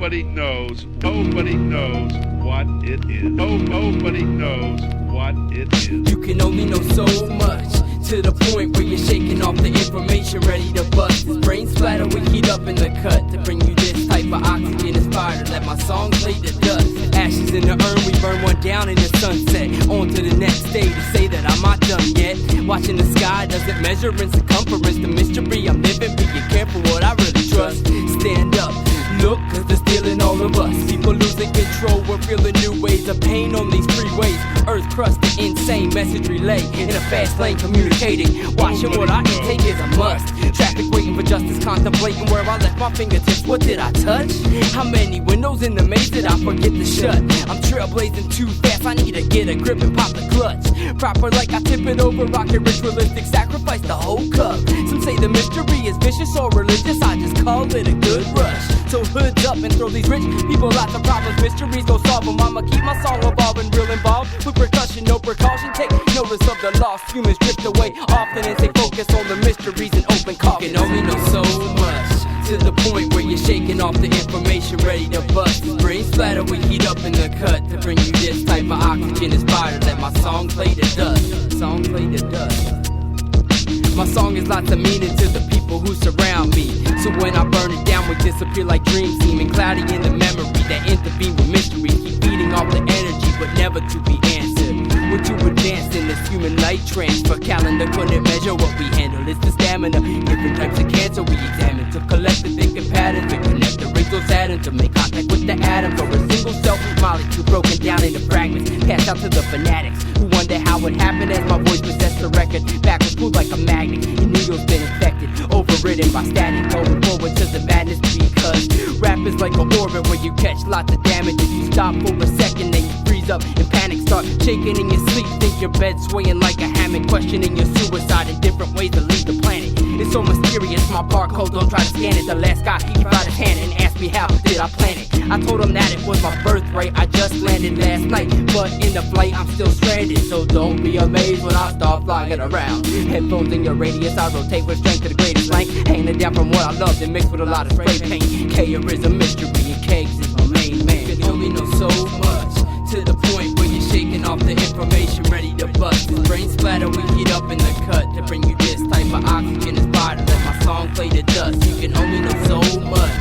Nobody knows what it is. Nobody knows what it is. You can only know so much, to the point where you're shaking off the information, ready to bust. This brain splatter we heat up in the cut to bring you this type of oxygen inspired to let my songs lay to dust. Ashes in the urn, we burn one down in the sunset. On to the next day to say that I'm not done yet. Watching the sky doesn't measure in circumference. The mystery I'm living, being careful what I really trust. Stand up, look, cause they're stealing all of us. People losing control, we're feeling new ways of pain on these freeways. Earth crust, the insane message relay in a fast lane communicating. Watching what I intake is a must. Traffic waiting for justice, contemplating where I left my fingertips. What did I touch? How many windows in the maze did I forget to shut? I'm trailblazing too fast, I need to get a grip and pop the clutch. Proper like I tip it over, rocket ritualistic, sacrifice the whole cup. Some say the mystery is vicious or religious, I just call it a good rush. So hoods up and throw these rich people lots of problems. Mysteries don't solve them. I'ma keep my song evolving, real involved. With percussion, no precaution. Take notice of the lost humans drift away often and stay focused on the mysteries and open coffins. You can only know so much, to the point where you're shaking off the information, ready to bust. This brain splatter we heat up in the cut to bring you this type of oxygen inspired. Let my song play to dust. Song play to dust. My song is lots of meaning to the people who surround me. So when I burn it down, we disappear like dreams, seeming cloudy in the memory that intervene with mystery. Keep feeding off the energy, but never to be answered. We're too advanced in this human light transfer. Calendar couldn't measure what we handle. It's the stamina. Different types of cancer we examine to collect the thinking patterns and connect the those atoms to make contact with the atoms, or a single cell molecule broken down into fragments, passed out to the fanatics who wonder how it happened as my voice possessed the record. Backwards pulled like a magnet, your needle's been infected, overridden by static, going forward to the madness. Because rap is like an orbit where you catch lots of damage. If you stop for a second, then you freeze up in panic, start shaking in your sleep, think your bed swaying like a hammock, questioning your suicide in different ways to leave the planet. It's so mysterious, my barcode, don't try to scan it. The last guy, he tried his hand and asked me how did I plan it. I told him that it was my birthright. I just landed last night, but in the flight I'm still stranded. So don't be amazed when I start flying around. Headphones in your radius, I rotate with strength to the greatest length. Hanging down from what I loved and mixed with a lot of spray paint. KAYER is a mystery and Kegs is my main man. You can only know so much, to the point where you're shaking off the information, ready to bust. This brain splatter we heat up in the cut to bring you this type of oxygen inspired to let my song play to dust. You can only know so much,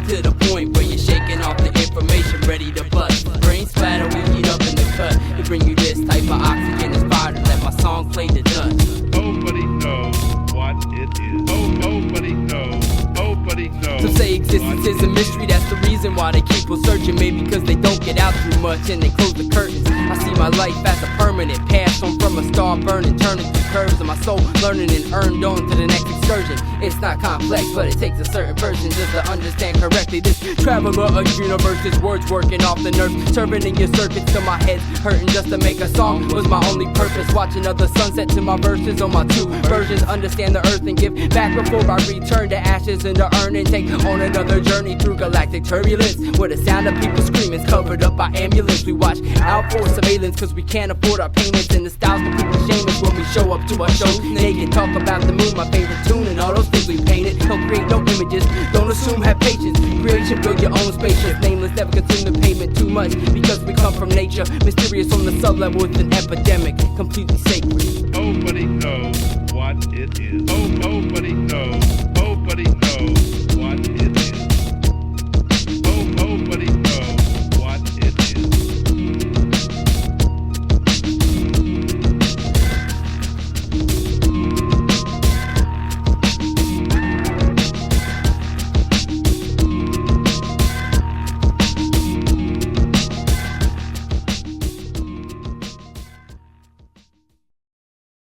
to the point where you're shaking off the information, ready to bust. This brain splatter we heat up in the cut to bring you this type of oxygen inspired to let my song play to dust. Nobody knows what it is. Oh, nobody knows. Nobody knows. Some say existence is a mystery, that's the reason why they keep on searching. Maybe because they don't get out too much and they close the curtains. I see my life as a permanent pass on from a star burning, turning to curves of my soul, learning and earned on to the next excursion. It's not complex, but it takes a certain person just to understand correctly. This traveler of universes, words working off the nerves, serving in your circuits till my head's hurting just to make a song was my only purpose. Watching other sunset to my verses on my two versions. Understand the earth and give back before I return to ashes in the urn and take on another journey through galactic turbulence, where the sound of people screaming is covered up by ambulance. We watch out for surveillance cause we can't afford our payments, and the styles completely shameless when we show up to our shows naked. Talk about the moon, my favorite tune, and all those things we painted. Don't create no images, don't assume, have patience. Creation, build your own spaceship. Nameless, never consume the pavement too much because we come from nature. Mysterious on the sublevel, it's an epidemic, completely sacred. Nobody knows what it is. Oh,